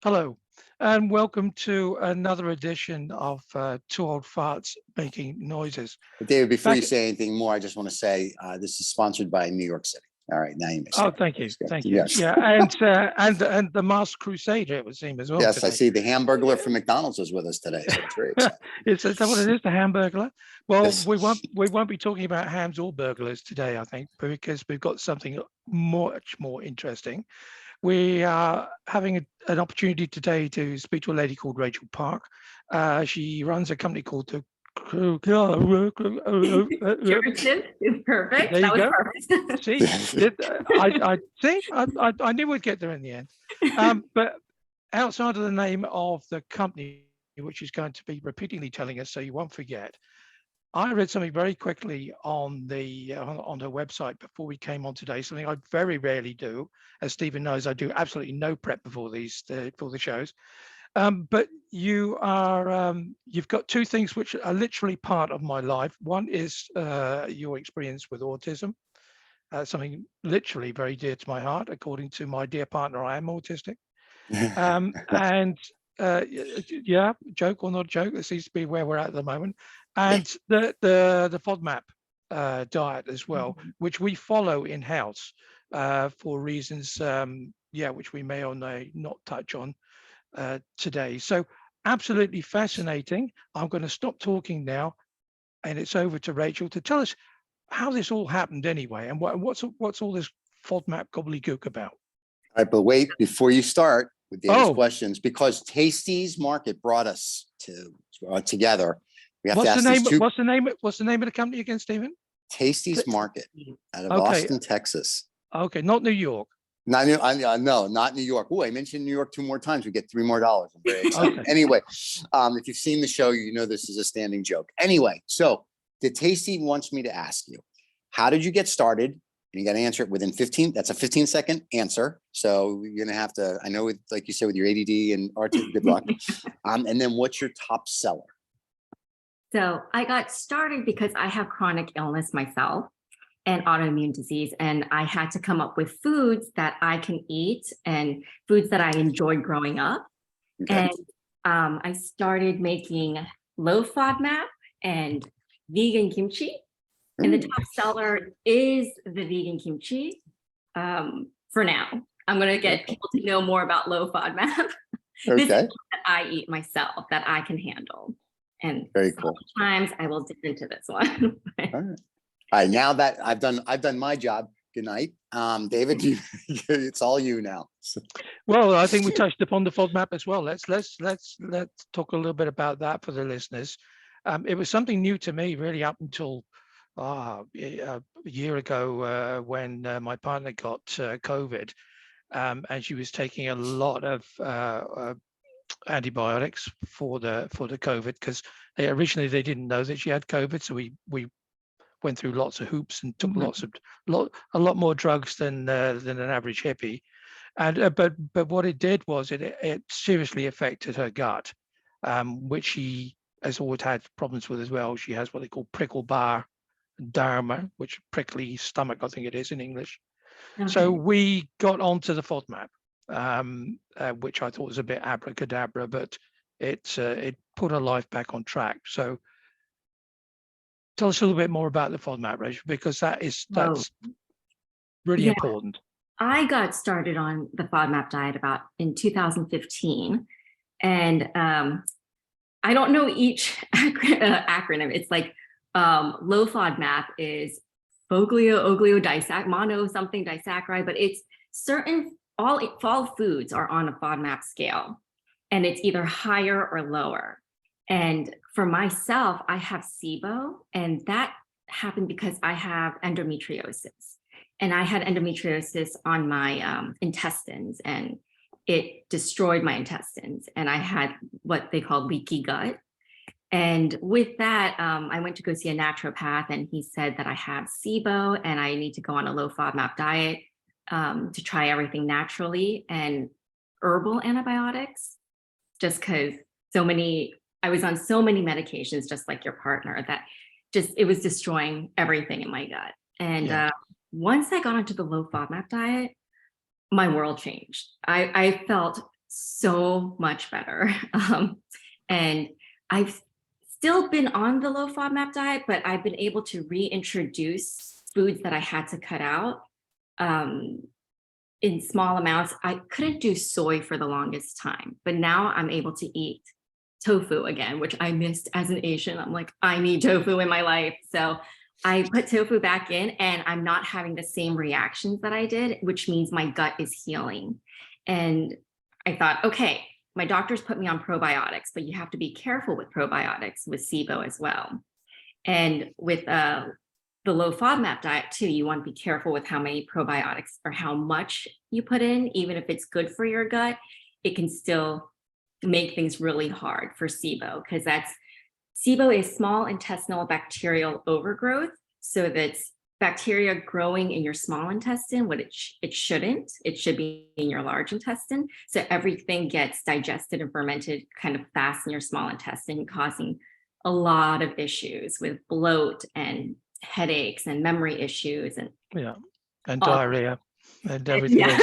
Hello, and welcome to another edition of Two Old Farts Making Noises. David, before Back- you say anything more, I just want to say this is sponsored by New York City. All right, now you Oh, may thank you, thank you. Yes. Yeah, and the Masked Crusader, it would seem as well. Yes, today. I see the Hamburglar from McDonald's is with us today. So it's very exciting. Is that what it is, the Hamburglar? Well, Yes. we won't be talking about hams or burglars today, I think, because we've got something much more interesting. We are having an opportunity today to speak to a lady called Rachel Park. She runs a company called the Curative is perfect. There you That was go. perfect. See, I think I knew we'd get there in the end. But outside of the name of the company, which is going to be repeatedly telling us so you won't forget, I read something very quickly on her website before we came on today, something I very rarely do. As Stephen knows, I do absolutely no prep before for the shows. But you've got two things which are literally part of my life. One is your experience with autism, something literally very dear to my heart. According to my dear partner, I am autistic. And yeah, joke or not joke, that seems to be where we're at the moment. And the Fodmap diet as well, which we follow in house for reasons, which we may or may not touch on today. So absolutely fascinating. I'm going to stop talking now, and it's over to Rachel to tell us how this all happened anyway, and what's all this Fodmap gobbledygook about. All right, but wait, before you start with David's questions, because Tasty's Market brought us together. We have to ask these two. What's the name of the company again, Stephen? Tasty's Market out of Austin, Texas. Okay, not New York. No, not New York. Oh, I mentioned New York 2 more times. We get $3 more. I'm very excited. Okay. Anyway, if you've seen the show, you know this is a standing joke. Anyway, so the Tasty wants me to ask you, how did you get started? And you got to answer it within 15. That's a 15-second answer. So you're gonna have to. I know, like you said, with your ADD and autism, good luck. And then, what's your top seller? So I got started because I have chronic illness myself and autoimmune disease, and I had to come up with foods that I can eat and foods that I enjoyed growing up. Okay. And I started making low FODMAP and vegan kimchi. And the top seller is the vegan kimchi. For now, I'm going to get people to know more about low FODMAP. This is that I eat myself, that I can handle. And very cool. Sometimes I will dip into this one. All right, now that I've done my job. Good night, David. It's all you now. Well, I think we touched upon the Fodmap as well. Let's talk a little bit about that for the listeners. It was something new to me, really, up until a year ago when my partner got COVID, and she was taking a lot of antibiotics for the COVID, because originally they didn't know that she had COVID, so we went through lots of hoops and took a lot more drugs than an average hippie, and but what it did was it seriously affected her gut, which she has always had problems with as well. She has what they call prickle bar dharma, which prickly stomach, I think it is in English. Okay. So we got onto the Fodmap, which I thought was a bit abracadabra, but it put her life back on track. So tell us a little bit more about the Fodmap, Rachel, because that's really important. I got started on the Fodmap diet in 2015, and I don't know each acronym. It's like low FODMAP is mono something disaccharide, but it's certain all foods are on a Fodmap scale, and it's either higher or lower. And for myself, I have SIBO, and that happened because I have endometriosis. And I had endometriosis on my intestines, and it destroyed my intestines. And I had what they call leaky gut. And with that, I went to go see a naturopath, and he said that I have SIBO and I need to go on a low FODMAP diet to try everything naturally and herbal antibiotics, just because I was on so many medications, just like your partner, that it was destroying everything in my gut. And once I got onto the low FODMAP diet, my world changed. I felt so much better. And I've still been on the low FODMAP diet, but I've been able to reintroduce foods that I had to cut out in small amounts. I couldn't do soy for the longest time, but now I'm able to eat tofu again, which I missed as an Asian. I'm like, I need tofu in my life. So I put tofu back in and I'm not having the same reactions that I did, which means my gut is healing. And I thought, okay, my doctors put me on probiotics, but you have to be careful with probiotics with SIBO as well. And with the low FODMAP diet too, you want to be careful with how many probiotics or how much you put in. Even if it's good for your gut, it can still make things really hard for SIBO, because SIBO is small intestinal bacterial overgrowth. So that's bacteria growing in your small intestine, what it shouldn't. It should be in your large intestine. So everything gets digested and fermented kind of fast in your small intestine, causing a lot of issues with bloat and headaches and memory issues and diarrhea and everything else.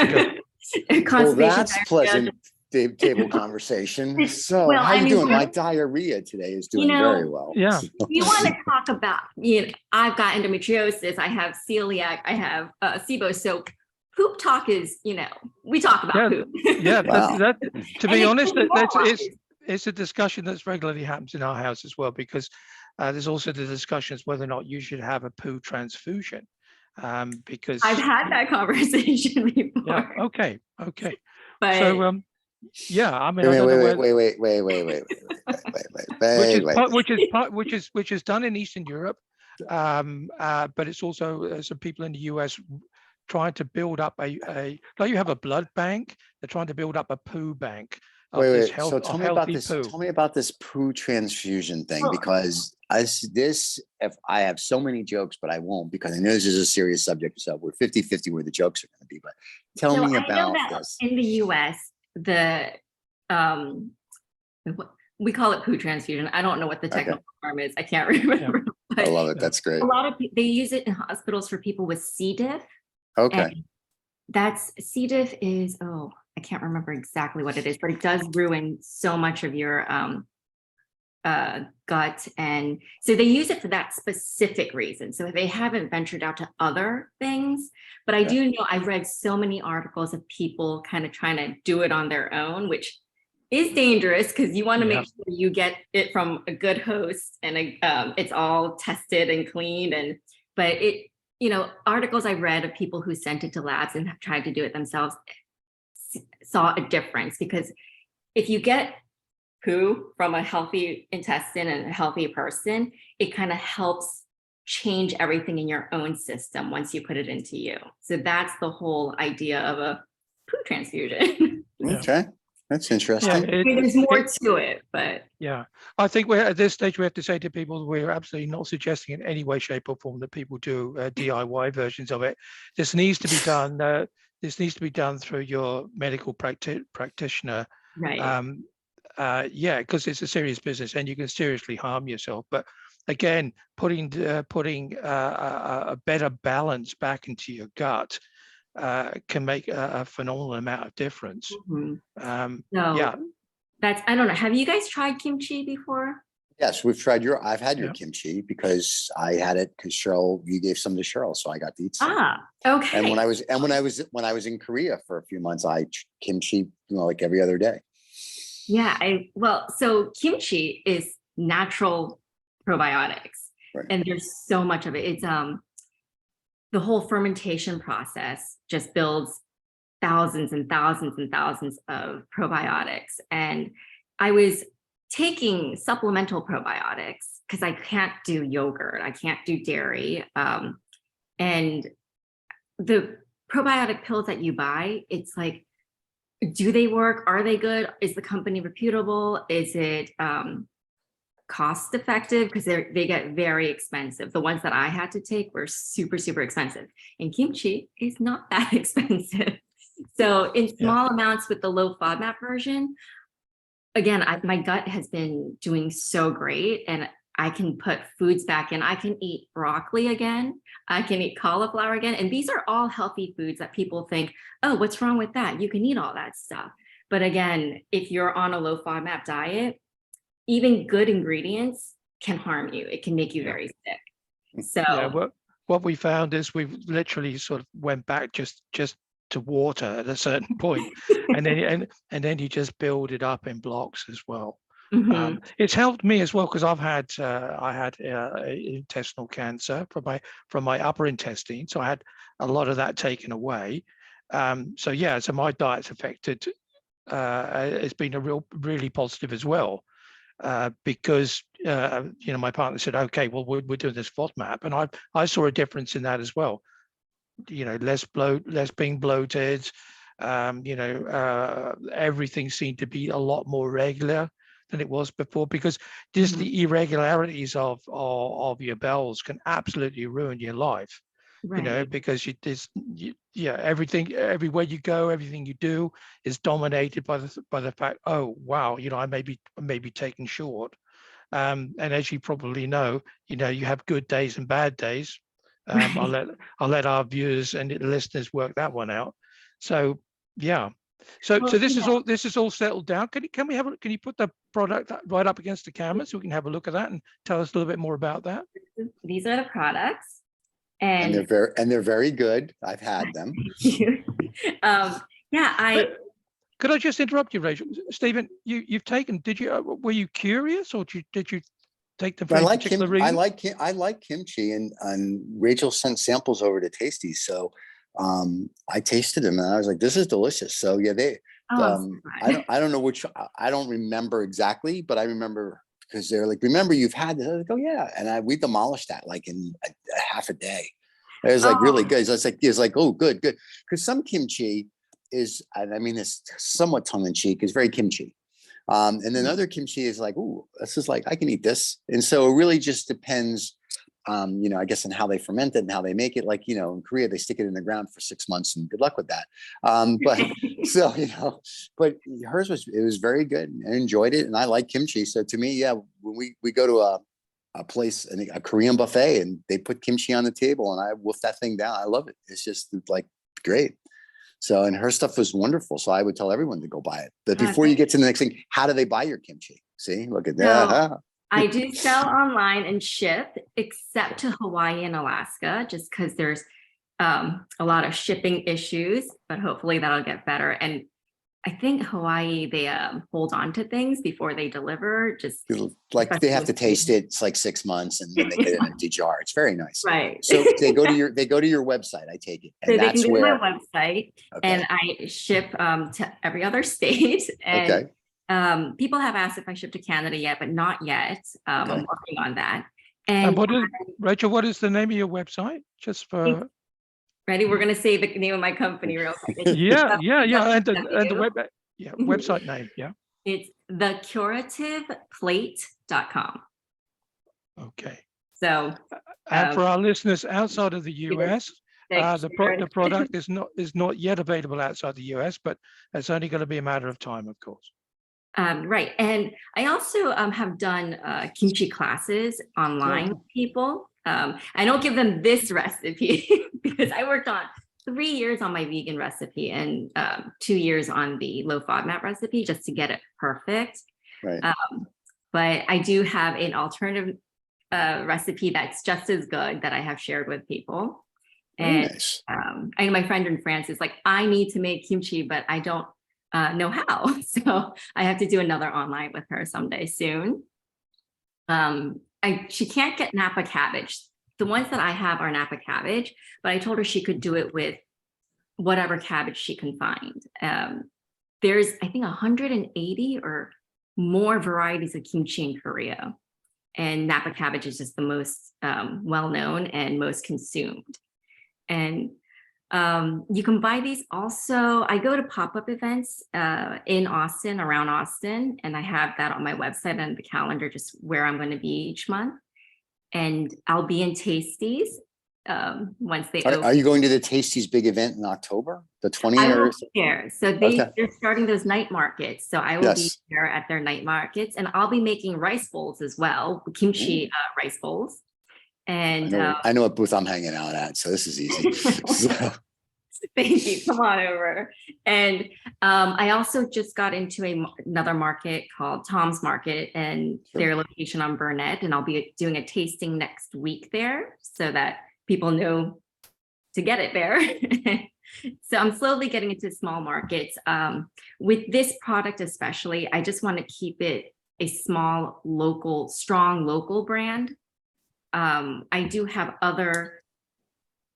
Well, that's pleasant table conversation. So Well, how I you mean, doing? My diarrhea today is doing very well. Yeah. You want to talk about, I've got endometriosis, I have celiac, I have SIBO. So poop talk is, we talk about poop. Yeah, Wow. To be honest, it's a discussion that's regularly happens in our house as well, because there's also the discussions whether or not you should have a poo transfusion. Because I've had that conversation before. Yeah. Okay. But So yeah, I mean, I don't know which is done in Eastern Europe, but it's also some people in the US trying to build up like you have a blood bank. They're trying to build up a poo bank. So tell me about this. Tell me about this poo transfusion thing, because if I have so many jokes, but I won't, because I know this is a serious subject. So we're 50-50 where the jokes are going to be. But tell me about this. In the US, we call it poo transfusion. I don't know what the technical term is. I can't remember. I love it. That's great. A lot of they use it in hospitals for people with C. diff. Okay. And C. diff is, I can't remember exactly what it is, but it does ruin so much of your gut. And so they use it for that specific reason. So they haven't ventured out to other things, but I do know I've read so many articles of people kind of trying to do it on their own, which is dangerous because you want to make sure you get it from a good host and it's all tested and cleaned. But articles I read of people who sent it to labs and have tried to do it themselves saw a difference, because if you get poo from a healthy intestine and a healthy person, it kind of helps change everything in your own system once you put it into you. So that's the whole idea of a poo transfusion. Okay. That's interesting. There's more to it, but I think we're at this stage we have to say to people we're absolutely not suggesting in any way, shape, or form that people do DIY versions of it. This needs to be done. This needs to be done through your medical practitioner. Right. Because it's a serious business and you can seriously harm yourself. But again, putting a better balance back into your gut can make a phenomenal amount of difference. Mm-hmm. I don't know. Have you guys tried kimchi before? Yes, we've tried I've had your kimchi because I had it because Cheryl, you gave some to Cheryl, so I got to eat some. Okay. And when I was in Korea for a few months, I kimchi, like every other day. Yeah, so kimchi is natural probiotics, and there's so much of it. It's the whole fermentation process just builds thousands and thousands and thousands of probiotics. And I was taking supplemental probiotics because I can't do yogurt, I can't do dairy. And the probiotic pills that you buy, it's like, do they work? Are they good? Is the company reputable? Is it cost effective? Because they get very expensive. The ones that I had to take were super, super expensive. And kimchi is not that expensive. So in small amounts with the low FODMAP version, again, my gut has been doing so great, and I can put foods back in. I can eat broccoli again. I can eat cauliflower again. And these are all healthy foods that people think, oh, what's wrong with that? You can eat all that stuff. But again, if you're on a low FODMAP diet, even good ingredients can harm you. It can make you very sick. So Yeah, what we found is we've literally sort of went back just to water at a certain point, and then you just build it up in blocks as well. mhm. It's helped me as well because I had intestinal cancer from my upper intestine, so I had a lot of that taken away. So yeah, so my diet's affected. It's been really positive as well, because my partner said, okay, well we're doing this FODMAP, and I saw a difference in that as well. Less being bloated. Everything seemed to be a lot more regular than it was before, because just the irregularities of your bowels can absolutely ruin your life. Right. Because everything, everywhere you go, everything you do is dominated by the fact, oh wow, I may be taken short. And as you probably know, you have good days and bad days. I'll let our viewers and the listeners work that one out. So yeah. So Well, this is all settled down. Can you put the product right up against the camera so we can have a look at that and tell us a little bit more about that? these are the products. And And they're very good. I've had them. yeah, Could I just interrupt you, Rachel? Stephen, you've taken, were you curious, or did you take them for I any like particular I reason? like kimchi, and Rachel sent samples over to Tasty. So I tasted them and I was like, this is delicious. So yeah, I don't know which, I don't remember exactly, but I remember because they're like, remember you've had this. I was like, oh yeah. And we demolished that like in a half a day. It was like really good. So it's like, oh, good. Because some kimchi is, I mean, it's somewhat tongue in cheek, is very kimchi. And then other kimchi is like, ooh, this is like, I can eat this. And so it really just depends, I guess, on how they ferment it and how they make it. Like, in Korea, they stick it in the ground for 6 months and good luck with that. But so, but hers it was very good. I enjoyed it. And I like kimchi. So to me, yeah, when we go to a place, a Korean buffet, and they put kimchi on the table and I wolf that thing down. I love it. It's just like great. So, and her stuff was wonderful. So I would tell everyone to go buy it. But before you get to the next thing, how do they buy your kimchi? See, look at that. I do sell online and ship, except to Hawaii and Alaska, just because there's a lot of shipping issues, but hopefully that'll get better. And I think Hawaii, they hold on to things before they deliver, just like they have to taste it. It's like 6 months and then they get an empty jar. It's very nice. Right. So they go to your website, I take it. And So that's they can go where to my website, okay. and I ship to every other state. And people have asked if I ship to Canada yet, but not yet. I'm working on that. And Rachel, what is the name of your website? Just for ready, we're going to say the name of my company real quick. Yeah, and the website name, yeah. It's thecurativeplate.com. Okay. So, and for our listeners outside of the US, the product is not yet available outside the US, but it's only going to be a matter of time, of course. Right. And I also have done kimchi classes online with people. I don't give them this recipe because I worked on 3 years on my vegan recipe and 2 years on the low FODMAP recipe just to get it perfect. Right. But I do have an alternative recipe that's just as good that I have shared with people. And nice. I know my friend in France is like, I need to make kimchi, but I don't know how. So I have to do another online with her someday soon. She can't get Napa cabbage. The ones that I have are Napa cabbage, but I told her she could do it with whatever cabbage she can find. There's, I think, 180 or more varieties of kimchi in Korea. And Napa cabbage is just the most well-known and most consumed. And you can buy these also. I go to pop-up events in Austin, around Austin, and I have that on my website and the calendar, just where I'm going to be each month. And I'll be in Tasties once they open. Are you going to the Tasties big event in October, the 20th? I will be there. So they're starting those night markets. So I will be there at their night markets, and I'll be making rice bowls as well, kimchi rice bowls. And I know what booth I'm hanging out at, so this is easy. Thank you. Come on over. And I also just got into another market called Tom's Market, and their location on Burnett, and I'll be doing a tasting next week there so that people know to get it there. So I'm slowly getting into small markets. With this product especially, I just want to keep it a small, local, strong local brand. I do have other,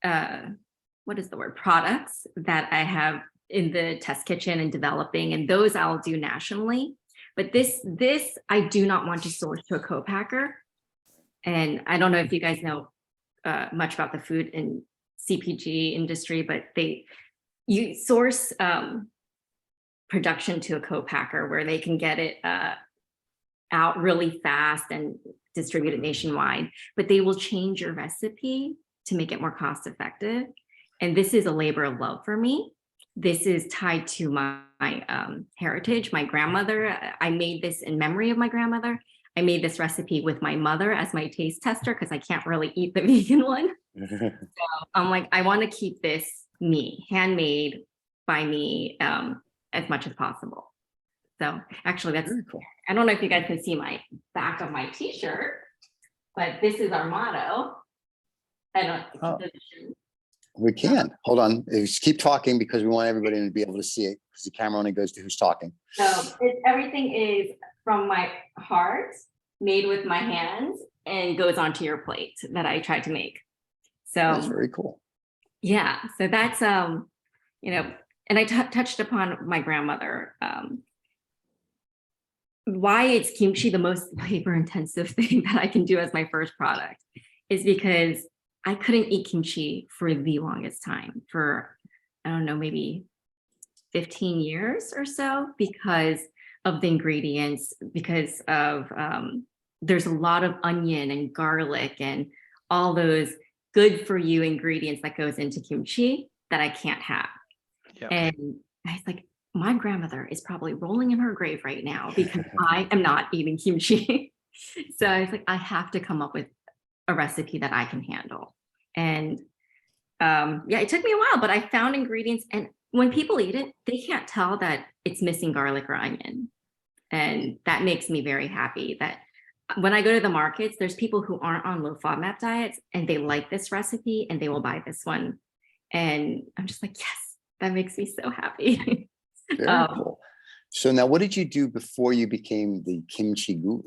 what is the word, products that I have in the test kitchen and developing, and those I'll do nationally. But this I do not want to source to a co-packer. And I don't know if you guys know much about the food and CPG industry, but you source production to a co-packer where they can get it out really fast and distribute it nationwide, but they will change your recipe to make it more cost effective. And this is a labor of love for me. This is tied to my heritage. My grandmother, I made this in memory of my grandmother. I made this recipe with my mother as my taste tester because I can't really eat the vegan one. So I'm like, I want to keep this me, handmade by me, as much as possible. So actually that's Very cool. I don't know if you guys can see my back of my t-shirt, but this is our motto. We can. Hold on. Just keep talking because we want everybody to be able to see it because the camera only goes to who's talking. So everything is from my heart, made with my hands, and goes onto your plate that I tried to make. So That's very cool. Yeah. So that's, and I touched upon my grandmother. Why it's kimchi the most labor intensive thing that I can do as my first product is because I couldn't eat kimchi for the longest time, for, I don't know, maybe 15 years or so, because of the ingredients, because of, there's a lot of onion and garlic and all those good for you ingredients that goes into kimchi that I can't have. Yep. And I was like, my grandmother is probably rolling in her grave right now because I am not eating kimchi. So I was like, I have to come up with a recipe that I can handle. And yeah, it took me a while, but I found ingredients, and when people eat it, they can't tell that it's missing garlic or onion. And that makes me very happy that when I go to the markets, there's people who aren't on low FODMAP diets and they like this recipe and they will buy this one. And I'm just like, yes, that makes me so happy. Very cool. So now what did you do before you became the kimchi guru?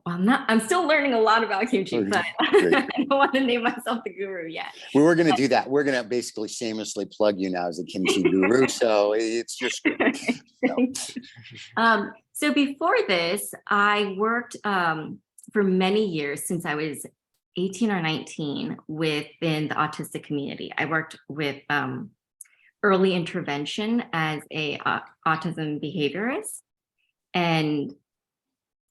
Well, I'm still learning a lot about kimchi, but I don't want to name myself the guru yet. We were going to do that. We're going to basically shamelessly plug you now as a kimchi guru. So it's your script. So before this, I worked for many years since I was 18 or 19 within the autistic community. I worked with early intervention as a autism behaviorist. And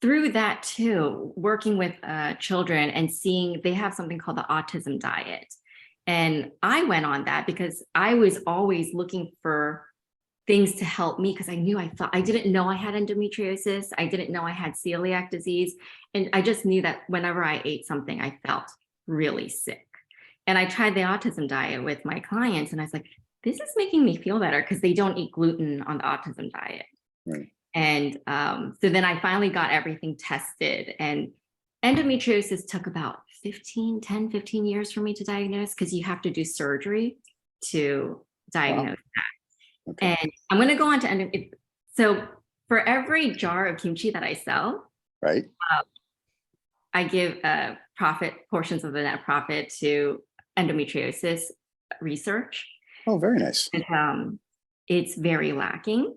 through that too, working with children and seeing they have something called the Autism Diet. And I went on that because I was always looking for things to help me because I didn't know I had endometriosis. I didn't know I had celiac disease. And I just knew that whenever I ate something, I felt really sick. And I tried the Autism Diet with my clients and I was like, this is making me feel better because they don't eat gluten on the Autism Diet. Right. And so then I finally got everything tested, and endometriosis took about 10, 15 years for me to diagnose because you have to do surgery to diagnose that. Okay. And I'm going to go on to so for every jar of kimchi that I sell, right, I give portions of the net profit to endometriosis research. Oh, very nice. And, it's very lacking.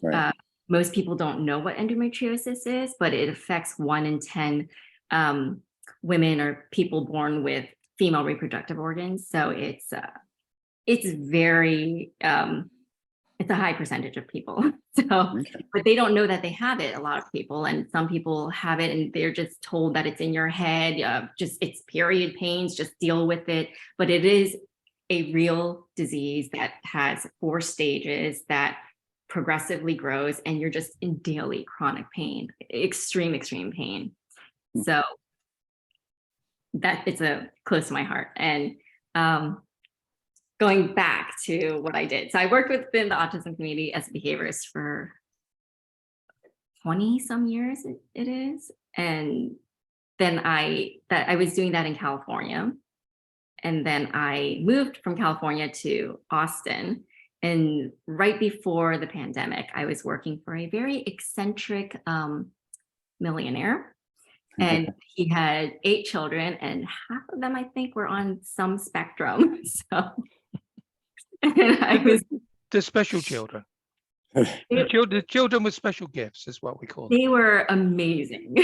Right. Most people don't know what endometriosis is, but it affects 1 in 10 women or people born with female reproductive organs. So it's very, it's a high percentage of people. So, okay. But they don't know that they have it, a lot of people. And some people have it and they're just told that it's in your head, it's period pains, just deal with it. But it is a real disease that has 4 stages that progressively grows, and you're just in daily chronic pain, extreme pain. So that it's close to my heart. And going back to what I did. So I worked within the autism community as a behaviorist for 20 some years it is. And then I was doing that in California. And then I moved from California to Austin. And right before the pandemic, I was working for a very eccentric millionaire. And he had 8 children, and half of them, I think, were on some spectrum. So and I was The special children. The children with special gifts is what we call them. they were amazing.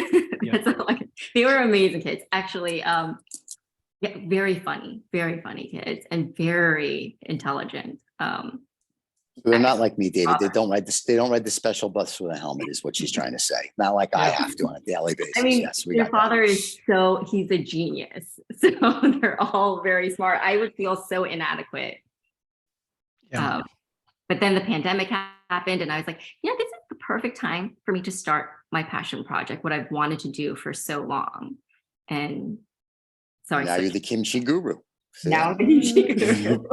That's all I can- They were amazing kids. Actually, yeah, very funny kids and very intelligent. They're not like me, David. They don't ride the special bus with a helmet, is what she's trying to say. Not like I have to on a daily basis. I mean, Yes, we their got that. father is he's a genius. So they're all very smart. I would feel so inadequate. Yeah. But then the pandemic happened, and I was like, this is the perfect time for me to start my passion project, what I've wanted to do for so long. And so Now you're the kimchi guru. So, now yeah. the kimchi guru.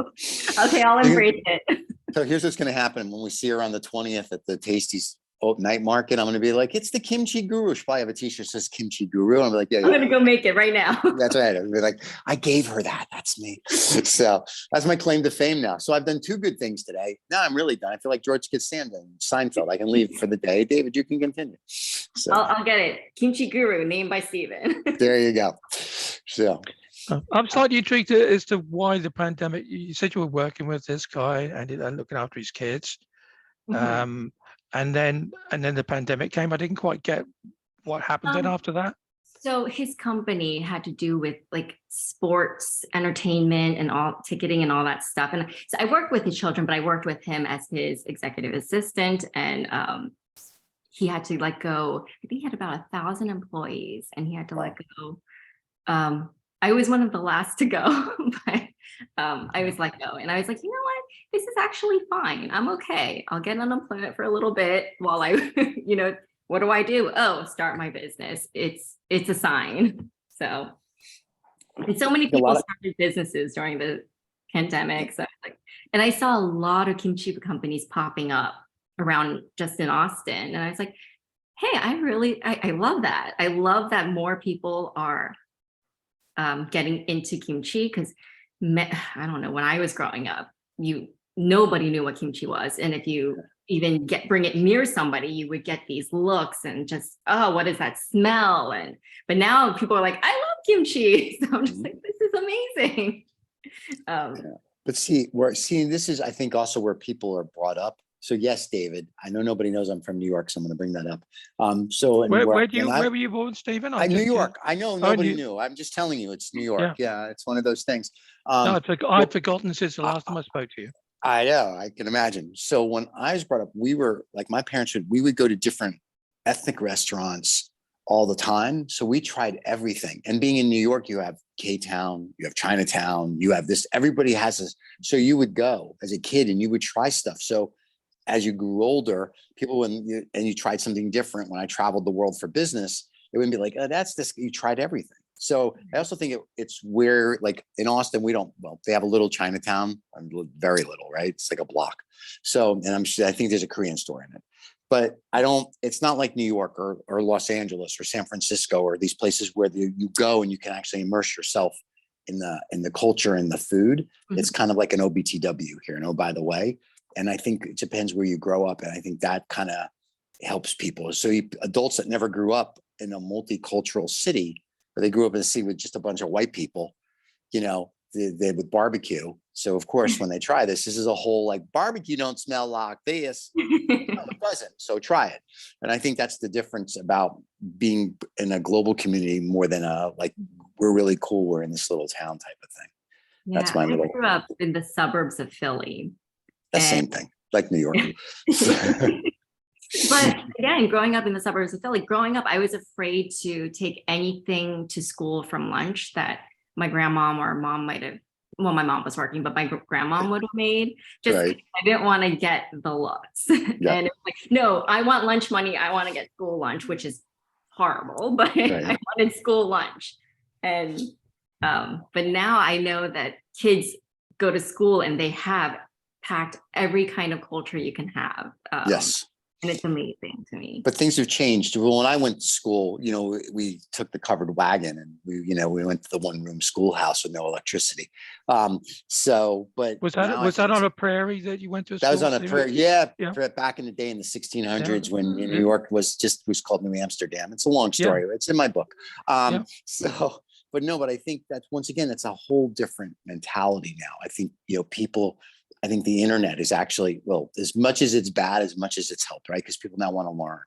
Okay, I'll embrace it. So here's what's going to happen when we see her on the 20th at the Tasties night market. I'm going to be like, it's the kimchi guru. She'll probably have a t-shirt that says kimchi guru. I'm like, yeah, I'm gonna go make it right now. that's right. I'll be like, I gave her that. That's me. So that's my claim to fame now. So I've done 2 good things today. Now I'm really done. I feel like George Costanza and Seinfeld. I can leave for the day. David, you can continue. So I'll get it. Kimchi guru, named by Steven. there you go. So I'm slightly intrigued as to why the pandemic. You said you were working with this guy and looking after his kids, Mhm. and then the pandemic came. I didn't quite get what happened then after that. So his company had to do with like sports, entertainment, and all ticketing and all that stuff. And so I worked with his children, but I worked with him as his executive assistant. And he had to let go. I think he had about 1,000 employees, and he had to let go. I was one of the last to go, but I was let go. And I was like, you know what? This is actually fine. I'm okay. I'll get unemployment for a little bit while I, what do I do? Oh, start my business. It's a sign. So, and so many people started businesses during the pandemic. So and I saw a lot of kimchi companies popping up around just in Austin. And I was like, hey, I love that. I love that more people are getting into kimchi, because I don't know, when I was growing up, nobody knew what kimchi was. And if you even bring it near somebody, you would get these looks and just, oh, what is that smell? But now people are like, I love kimchi. So I'm just like, this is amazing. But see, this is, I think, also where people are brought up. So yes, David, I know nobody knows I'm from New York, so I'm going to bring that up. Where were you born, Stephen? New York. I know nobody knew. I'm just telling you, it's New York. Yeah, it's one of those things. No, I'd forgotten since the last time I spoke to you. I know, I can imagine. So when I was brought up, we were like, my parents we would go to different ethnic restaurants all the time. So we tried everything. And being in New York, you have K-Town, you have Chinatown, you have this, everybody has this. So you would go as a kid and you would try stuff. So as you grew older, you tried something different. When I traveled the world for business, it wouldn't be like, oh, that's this, you tried everything. So I also think it's where, like in Austin, they have a little Chinatown, very little, right? It's like a block. So, and I think there's a Korean store in it, but it's not like New York or Los Angeles or San Francisco or these places where you go and you can actually immerse yourself in the culture and the food. Mm-hmm. It's kind of like an OBTW here. And oh, by the way, and I think it depends where you grow up. And I think that kind of helps people. So adults that never grew up in a multicultural city, or they grew up in a city with just a bunch of white people, they with barbecue. So of course, when they try this is a whole like barbecue don't smell like this. No, it doesn't. So try it. And I think that's the difference about being in a global community more than we're really cool. We're in this little town type of thing. Yeah, that's my little. I grew up in the suburbs of Philly. The same thing, like New York. But again, growing up in the suburbs of Philly, I was afraid to take anything to school from lunch that my grandmom or mom might have, well, my mom was working, but my grandmom would have made. Just right. I didn't want to get the looks. Yep. And it's like, no, I want lunch money. I want to get school lunch, which is horrible, but right. I wanted school lunch. And but now I know that kids go to school and they have packed every kind of culture you can have. Yes. And it's amazing to me. But things have changed. Well, when I went to school, we took the covered wagon and we went to the one-room schoolhouse with no electricity. But Was now that on a prairie that you went to? that was on a prairie? Yeah, Yeah. back in the day in the 1600s when New York was called New Amsterdam. It's a long story. It's in my book. But I think that's, once again, it's a whole different mentality now. I think I think the internet is actually, well, as much as it's bad, as much as it's helped, right? Because people now want to learn.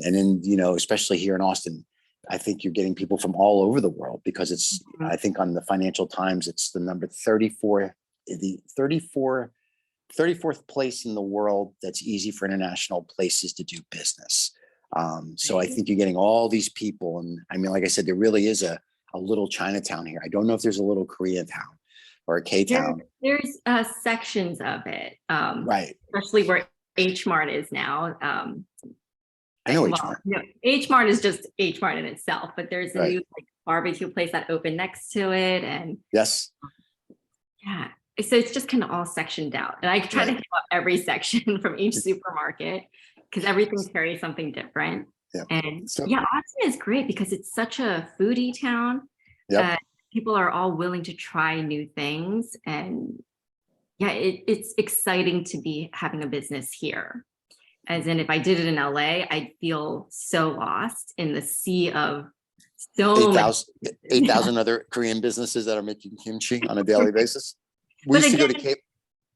And then, especially here in Austin, I think you're getting people from all over the world because it's, I think on the Financial Times, it's the number 34, the 34th place in the world that's easy for international places to do business. So I think you're getting all these people. And I mean, like I said, there really is a little Chinatown here. I don't know if there's a little Koreatown or a K-town. There's sections of it, right? Especially where H Mart is now. I know H Mart. No, H Mart is just H Mart in itself, but there's a new barbecue place that opened next to it, and yes, yeah. So it's just kind of all sectioned out, and I try to hit up every section from each supermarket because everything carries something different. Yeah. And Austin is great because it's such a foodie town. Yep. People are all willing to try new things, and it's exciting to be having a business here. As in, if I did it in LA, I'd feel so lost in the sea of 8,000 other Korean businesses that are making kimchi on a daily basis. We used to go to Cape.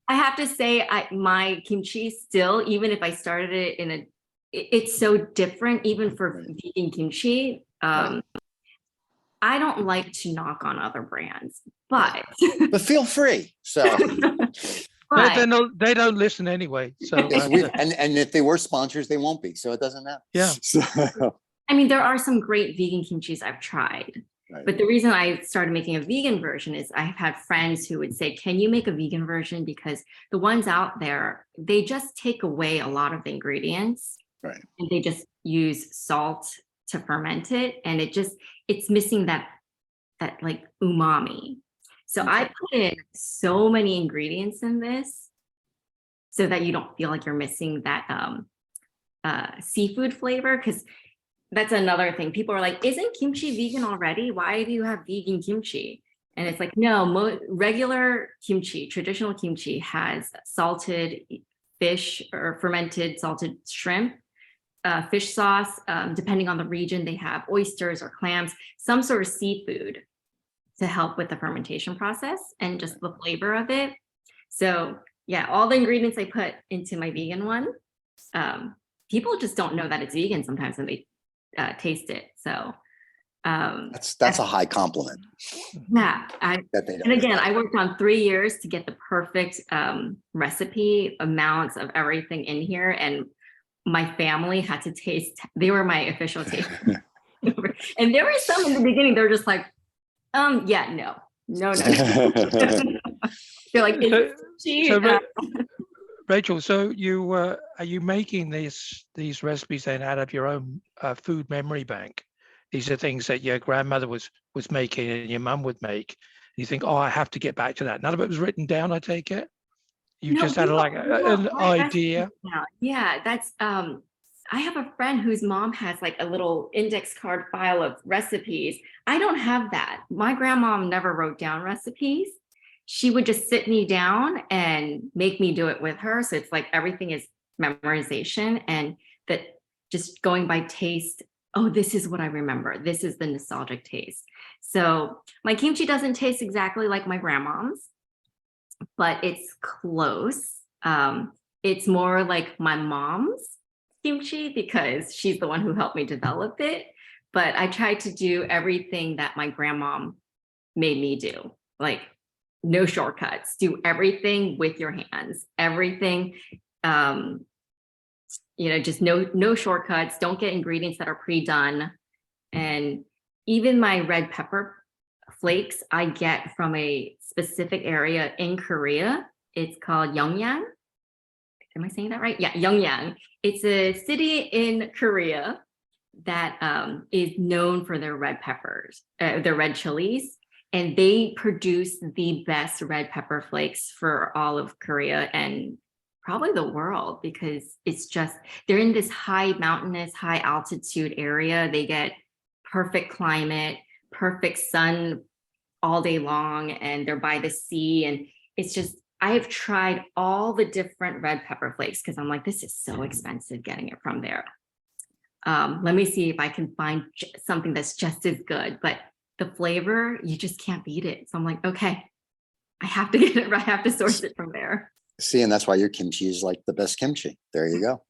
I have to say, my kimchi still, even if I started it it's so different, even for vegan kimchi. I don't like to knock on other brands, but feel free. So they don't listen anyway. So and if they were sponsors, they won't be. So it doesn't matter. Yeah. So, I mean, there are some great vegan kimchis I've tried, but the reason I started making a vegan version is I've had friends who would say, "Can you make a vegan version?" Because the ones out there, they just take away a lot of the ingredients, and they just use salt to ferment it, and it's missing that like umami. So I put in so many ingredients in this so that you don't feel like you're missing that seafood flavor, because that's another thing. People are like, "Isn't kimchi vegan already? Why do you have vegan kimchi?" And it's like, no, regular kimchi, traditional kimchi has salted fish or fermented salted shrimp, fish sauce, depending on the region, they have oysters or clams, some sort of seafood to help with the fermentation process and just the flavor of it. So all the ingredients I put into my vegan one, people just don't know that it's vegan sometimes when they taste it. So that's a high compliment. Yeah. And again, I worked on 3 years to get the perfect recipe, amounts of everything in here, and my family had to taste. They were my official taste. And there were some in the beginning, they're just like, no. They're like, Rachel, so you are you making these recipes then out of your own food memory bank? These are things that your grandmother was making and your mum would make. You think, I have to get back to that. None of it was written down, I take it? You just had an idea? Yeah, that's, I have a friend whose mom has like a little index card file of recipes. I don't have that. My grandma never wrote down recipes. She would just sit me down and make me do it with her. So it's like everything is memorization, and that just going by taste. Oh, this is what I remember. This is the nostalgic taste. So my kimchi doesn't taste exactly like my grandmom's, but it's close. It's more like my mom's kimchi because she's the one who helped me develop it. But I tried to do everything that my grandma made me do, like no shortcuts, do everything with your hands, everything, just no shortcuts, don't get ingredients that are pre-done. And even my red pepper flakes I get from a specific area in Korea. It's called Yeongyang. Am I saying that right? Yeah, Yeongyang. It's a city in Korea that is known for their red peppers, their red chilies. and they produce the best red pepper flakes for all of Korea and probably the world, because it's just, they're in this high mountainous, high altitude area. They get perfect climate, perfect sun all day long, and they're by the sea. And it's just, I have tried all the different red pepper flakes because I'm like, this is so expensive getting it from there. Let me see if I can find something that's just as good, but the flavor, you just can't beat it. So I'm like, okay, I have to get it right. I have to source it from there. See, and that's why your kimchi is like the best kimchi. There you go.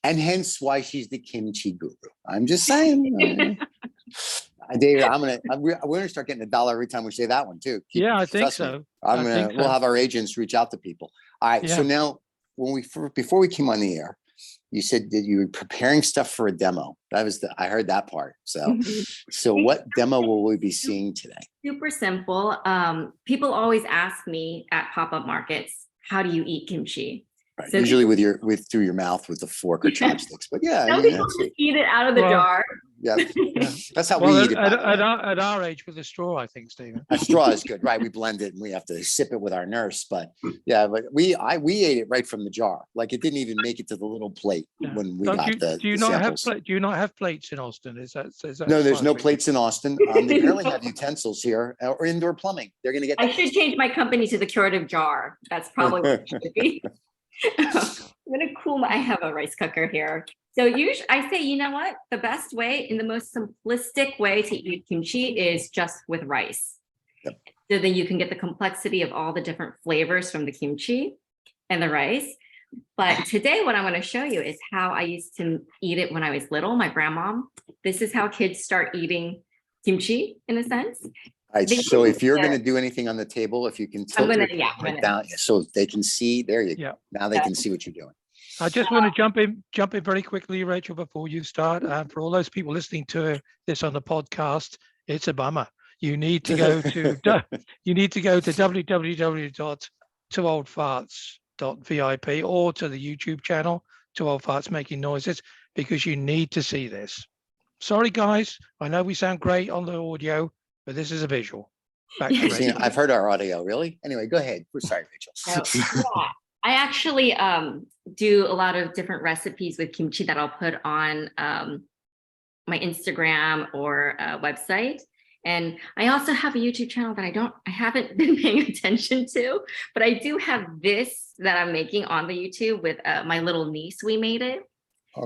And hence why she's the kimchi guru. I'm just saying. David, we're gonna start getting $1 every time we say that one too. Yeah, I think so. We'll have our agents reach out to people. All right. So now, before we came on the air, you said that you were preparing stuff for a demo. I heard that part. So what demo will we be seeing today? Super simple. People always ask me at pop-up markets, how do you eat kimchi? Right. So usually through your mouth with a fork or chopsticks, but yeah, some people just eat it out of the jar. Yeah, that's how we eat it. At our age, with a straw, I think, Stephen. A straw is good, right? We blend it and we have to sip it with our nurse. But yeah, but we ate it right from the jar. Like it didn't even make it to the little plate when we got the Do you not have plates in Austin? Is that no? There's no plates in Austin. They barely have utensils here or indoor plumbing. They're gonna get. I should change my company to the Curative Jar. That's probably what it should be. I'm gonna cool I have a rice cooker here. So usually I say, you know what? The best way and the most simplistic way to eat kimchi is just with rice. Yep. So then you can get the complexity of all the different flavors from the kimchi and the rice. But today what I'm going to show you is how I used to eat it when I was little, my grandma. This is how kids start eating kimchi in a sense. All right, so if you're going to do anything on the table, if you can tilt it down so they can see, there you go. Now they can see what you're doing. I just want to jump in very quickly, Rachel, before you start. For all those people listening to this on the podcast, it's a bummer. You need to go to www.twooldfartsmakingnoises.vip or to the YouTube channel, Two Old Farts Making Noises, because you need to see this. Sorry, guys. I know we sound great on the audio, but this is a visual. Back to Rachel. I've heard our audio, really? Anyway, go ahead. We're sorry, Rachel. I actually do a lot of different recipes with kimchi that I'll put on my Instagram or website. And I also have a YouTube channel that I haven't been paying attention to, but I do have this that I'm making on the YouTube with my little niece. We made it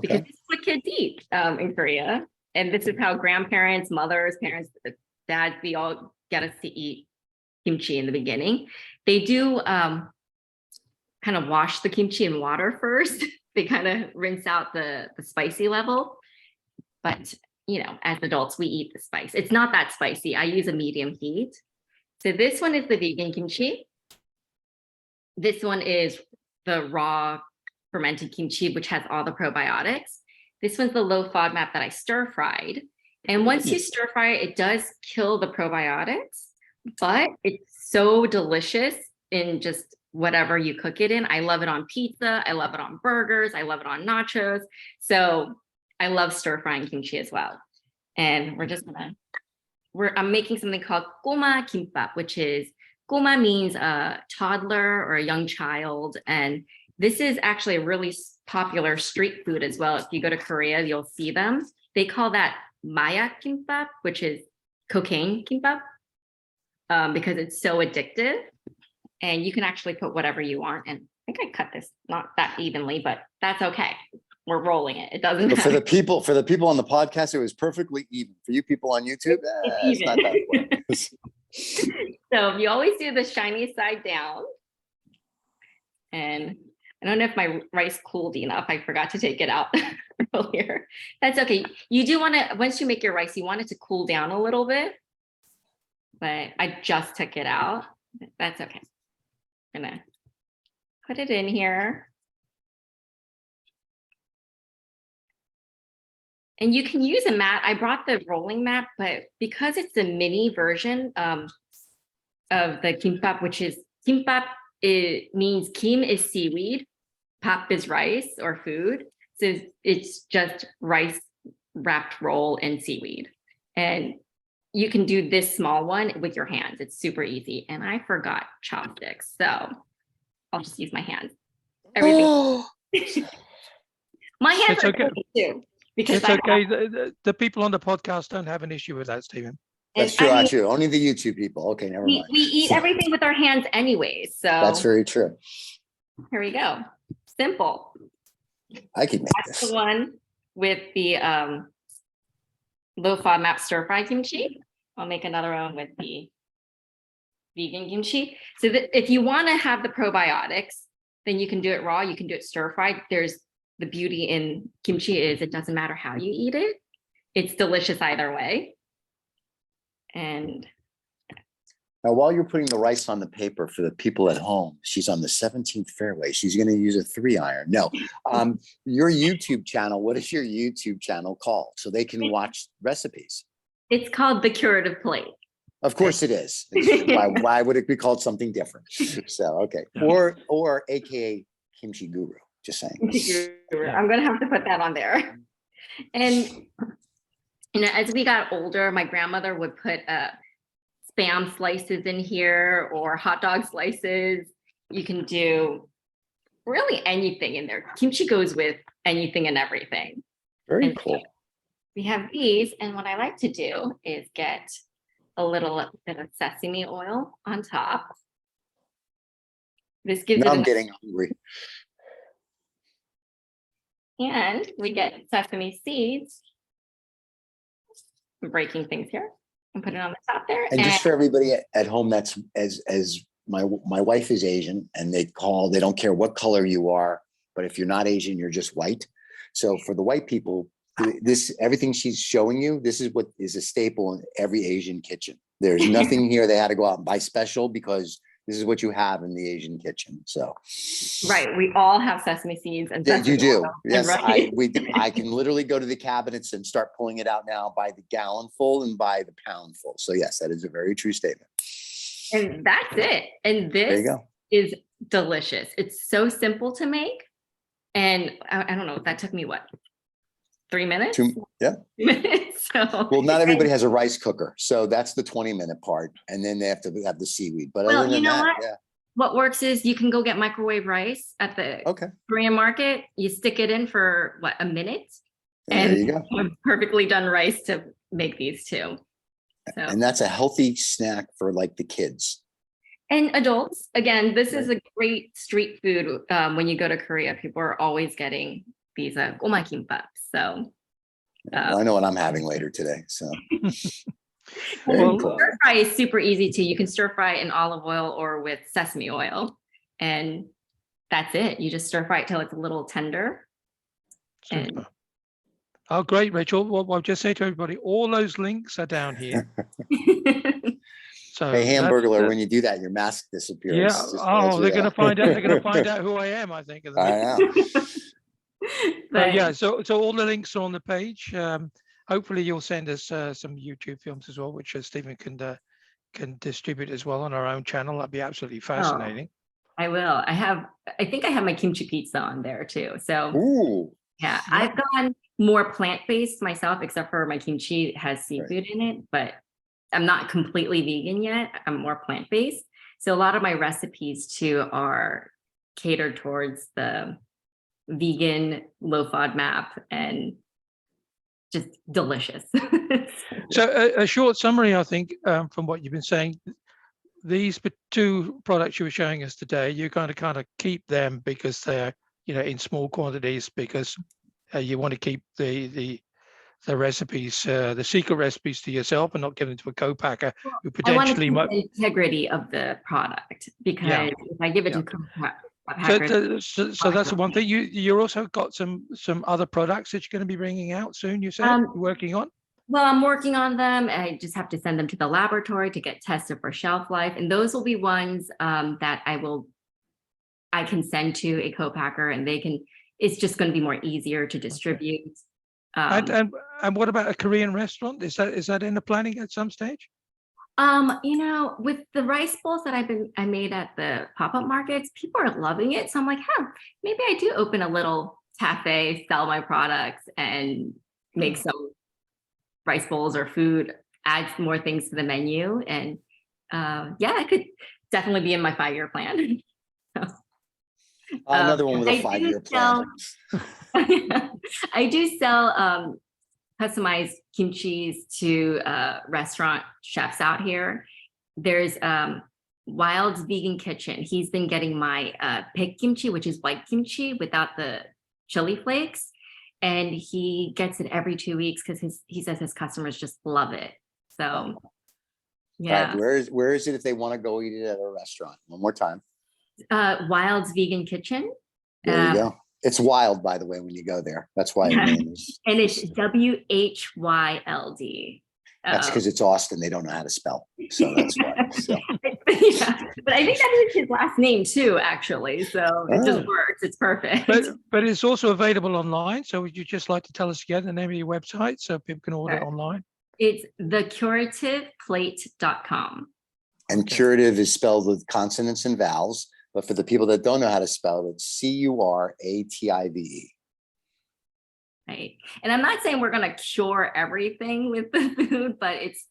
because this is what kids eat in Korea. And this is how grandparents, mothers, parents, dads, we all get us to eat kimchi in the beginning. They do kind of wash the kimchi in water first. They kind of rinse out the spicy level. But, you know, as adults, we eat the spice. It's not that spicy. I use a medium heat. So this one is the vegan kimchi. This one is the raw fermented kimchi, which has all the probiotics. This one's the low FODMAP that I stir fried. And once you stir fry it, it does kill the probiotics, but it's so delicious in just whatever you cook it in. I love it on pizza. I love it on burgers. I love it on nachos. So I love stir frying kimchi as well. And I'm making something called goma kimbap, which is, goma means a toddler or a young child. And this is actually a really popular street food as well. If you go to Korea, you'll see them. They call that maya kimbap, which is cocaine kimbap, because it's so addictive. And you can actually put whatever you want. And I think I cut this not that evenly, but that's okay. We're rolling it. It doesn't matter. For the people on the podcast, it was perfectly even. For you people on YouTube, it's not that way. So you always do the shiny side down. And I don't know if my rice cooled enough. I forgot to take it out earlier. That's okay. You do want to, once you make your rice, you want it to cool down a little bit. But I just took it out. That's okay. I'm gonna put it in here. And you can use a mat. I brought the rolling mat, but because it's a mini version of the kimbap, which is kimbap, it means kim is seaweed, pap is rice or food. So it's just rice wrapped roll in seaweed. And you can do this small one with your hands. It's super easy. And I forgot chopsticks, so I'll just use my hands. Everything. My hands It's are okay. dirty too. Because It's okay. The people on the podcast don't have an issue with that, Stephen. That's true, actually. Only the YouTube people. Okay, never mind. We eat everything with our hands anyways. So That's very true. here we go. Simple. I can make That's this. the one with the low FODMAP stir fry kimchi. I'll make another one with the vegan kimchi. So that if you want to have the probiotics, then you can do it raw. You can do it stir fried. There's the beauty in kimchi is it doesn't matter how you eat it. It's delicious either way. And Now, while you're putting the rice on the paper for the people at home, she's on the 17th fairway. She's going to use a 3-iron. No, your YouTube channel, what is your YouTube channel called? So they can watch recipes. it's called the Curative Plate. Of course it is. Why would it be called something different? So, okay. Or AKA Kimchi Guru, just saying. I'm going to have to put that on there. And, you know, as we got older, my grandmother would put Spam slices in here or hot dog slices. You can do really anything in there. Kimchi goes with anything and everything. Very And cool. we have these, and what I like to do is get a little bit of sesame oil on top. This gives Now it I'm getting hungry. and we get sesame seeds. I'm breaking things here and put it on the top there. And just for everybody at home, that's as my wife is Asian, and they don't care what color you are, but if you're not Asian, you're just white. So for the white people, everything she's showing you, this is what is a staple in every Asian kitchen. There's nothing here they had to go out and buy special because this is what you have in the Asian kitchen. So right, we all have sesame seeds and yeah, sesame you do. oil, Yes, right? I can literally go to the cabinets and start pulling it out now by the gallon full and by the pound full. So yes, that is a very true statement. And that's it. And There you this go. is delicious. It's so simple to make. And I don't know, that took me what? 3 minutes? 2 minutes. So, Well, not everybody has a rice cooker, so that's the 20-minute part, and then they have to have the seaweed. But well, other than you know that, what? yeah. What works is you can go get microwave rice at the Okay. Korean market. You stick it in for what, a minute? And there you go. Perfectly done rice to make these too. So. And that's a healthy snack for like the kids. And adults, again, this is a great street food. When you go to Korea, people are always getting these goma kimbap. So Well, I know what I'm having later today. So Well, stir fry is super easy too. You can stir fry in olive oil or with sesame oil, and that's it. You just stir fry it till it's a little tender. super. Oh, great, Rachel. Well, I'll just say to everybody, all those links are down here. So hey, Hamburglar, when you do that, your mask disappears. yeah. Just Oh, they're going to find out. They're going to find out who I am, I think. I know. But yeah, so all the links are on the page. Hopefully, you'll send us some YouTube films as well, which Stephen can distribute as well on our own channel. That'd be absolutely fascinating. I will. I think I have my kimchi pizza on there too. So Ooh. yeah, I've gone more plant-based myself, except for my kimchi has seafood in it, but I'm not completely vegan yet. I'm more plant-based. So a lot of my recipes too are catered towards the vegan, low FODMAP, and just delicious. So a short summary, I think, from what you've been saying, these two products you were showing us today, you're going to kind of keep them because they're, in small quantities, because you want to keep the recipes, the secret recipes to yourself and not give them to a co-packer who potentially I want might. the integrity of the product, because if I give it to co-packers. So that's the one thing. You also got some other products that you're going to be bringing out soon, you said, you're working on? Well, I'm working on them. I just have to send them to the laboratory to get tested for shelf life. And those will be ones that I can send to a co-packer, and it's just going to be more easier to distribute. And what about a Korean restaurant? Is that in the planning at some stage? With the rice bowls that I made at the pop-up markets, people are loving it. So I'm like, maybe I do open a little cafe, sell my products, and make some rice bowls or food add more things to the menu. And yeah, I could definitely be in my 5-year plan. Another one with a I do 5-year plan. I do sell customized kimchis to restaurant chefs out here. There's Wild's Vegan Kitchen. He's been getting my pig kimchi, which is white kimchi without the chili flakes. And he gets it every 2 weeks because he says his customers just love it. So yeah. All right, where is it if they want to go eat it at a restaurant? One more time. Wild's Vegan Kitchen. There you go. It's wild, by the way, when you go there. That's why the name is. And it's WHYLD. That's because it's Austin. They don't know how to spell. So that's why. So. Yeah, but I think that is his last name too, actually. So it just works. It's perfect. But it's also available online. So would you just like to tell us again the name of your website so people can order it online? It's thecurativeplate.com. And curative is spelled with consonants and vowels. But for the people that don't know how to spell it, it's CURATIVE. Right. And I'm not saying we're going to cure everything with the food, but it's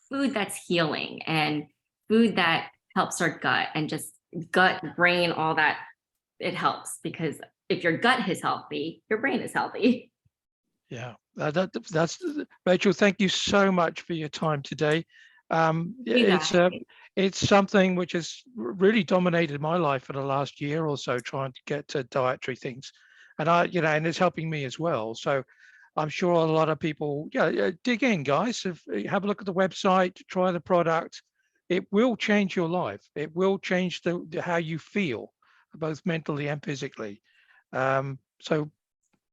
food that's healing and food that helps our gut and just gut, brain, all that. It helps because if your gut is healthy, your brain is healthy. Yeah, that's Rachel. Thank you so much for your time today. It's something which has really dominated my life for the last year or so, trying to get to dietary things, and and it's helping me as well. So I'm sure a lot of people, dig in, guys. Have a look at the website, try the product. It will change your life. It will change how you feel, both mentally and physically. So,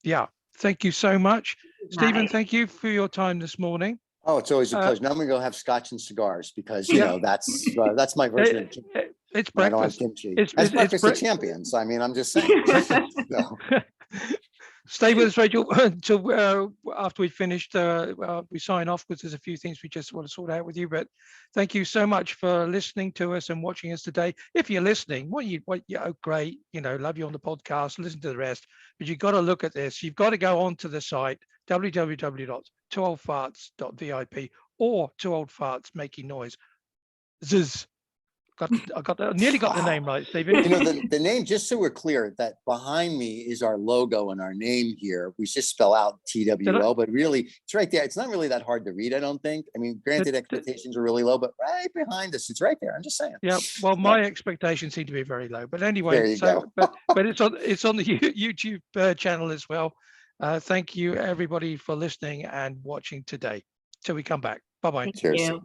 yeah, thank you so much, Stephen. Thank you for your time this morning. Oh, it's always a pleasure. Now I'm gonna go have scotch and cigars because that's my version of kimchi. It's breakfast. It's breakfast of champions. I mean, I'm just saying. So. Stay with us, Rachel, until after we've finished. We sign off because there's a few things we just want to sort out with you. But thank you so much for listening to us and watching us today. If you're listening, great. Love you on the podcast. Listen to the rest. But you've got to look at this. You've got to go onto the site www.twooldfarts.vip or twooldfartsmakingnoises. I nearly got the name right, Stephen. The name, just so we're clear, that behind me is our logo and our name here. We just spell out TWO, but really it's right there. It's not really that hard to read, I don't think. I mean, granted, expectations are really low, but right behind us, it's right there. I'm just saying. Yeah, well, my expectations seem to be very low, but anyway, there you go. but it's on the YouTube channel as well. Thank you, everybody, for listening and watching today. Till we come back. Bye-bye. Cheers. You.